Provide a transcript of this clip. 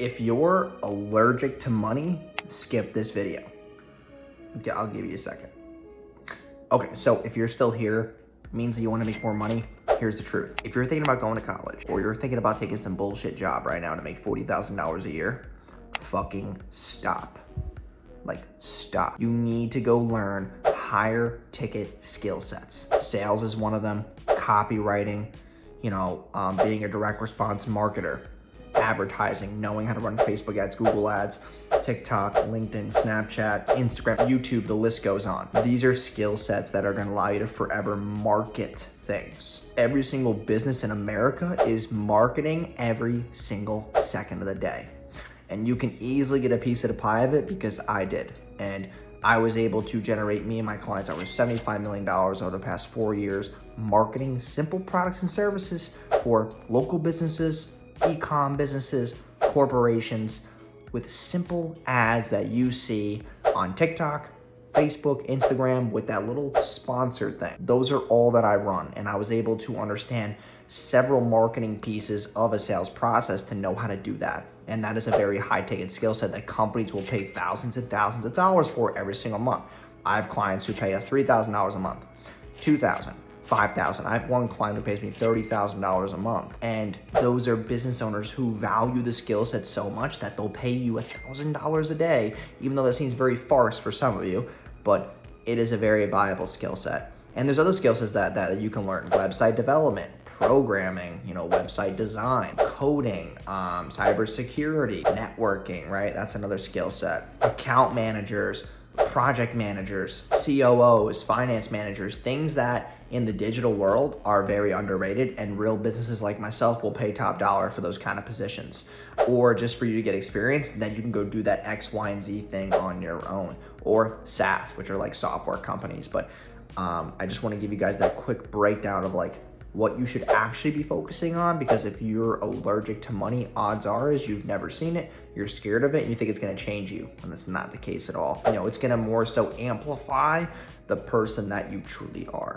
If you're allergic to money, skip this video. Okay, I'll give you a second. Okay, so if you're still here, it means that you want to make more money. Here's the truth. If you're thinking about going to college, or you're thinking about taking some bullshit job right now to make $40,000 a year, fucking stop. Like, stop. You need to go learn higher ticket skill sets. Sales is one of them, copywriting, being a direct response marketer, advertising, knowing how to run Facebook ads, Google ads, TikTok, LinkedIn, Snapchat, Instagram, YouTube, the list goes on. These are skill sets that are gonna allow you to forever market things. Every single business in America is marketing every single second of the day. And you can easily get a piece of the pie of it because I did. And I was able to generate me and my clients over $75 million over the past 4 years, marketing simple products and services for local businesses, e-com businesses, corporations, with simple ads that you see on TikTok, Facebook, Instagram, with that little sponsored thing. Those are all that I run, and I was able to understand several marketing pieces of a sales process to know how to do that. And that is a very high ticket skill set that companies will pay thousands and thousands of dollars for every single month. I have clients who pay us $3,000 a month, $2,000, $5,000. I have one client who pays me $30,000 a month. And those are business owners who value the skill set so much that they'll pay you $1,000 a day, even though that seems very farce for some of you, but it is a very viable skill set. And there's other skill sets that you can learn: website development, programming, website design, coding, cybersecurity, networking, right? That's another skill set. Account managers, project managers, COOs, finance managers, things that in the digital world are very underrated, and real businesses like myself will pay top dollar for those kind of positions. Or just for you to get experience, then you can go do that X, Y, and Z thing on your own. Or SaaS, which are like software companies. But I just want to give you guys that quick breakdown of like what you should actually be focusing on, because if you're allergic to money, odds are is you've never seen it, you're scared of it, and you think it's going to change you, and that's not the case at all. It's going to more so amplify the person that you truly are.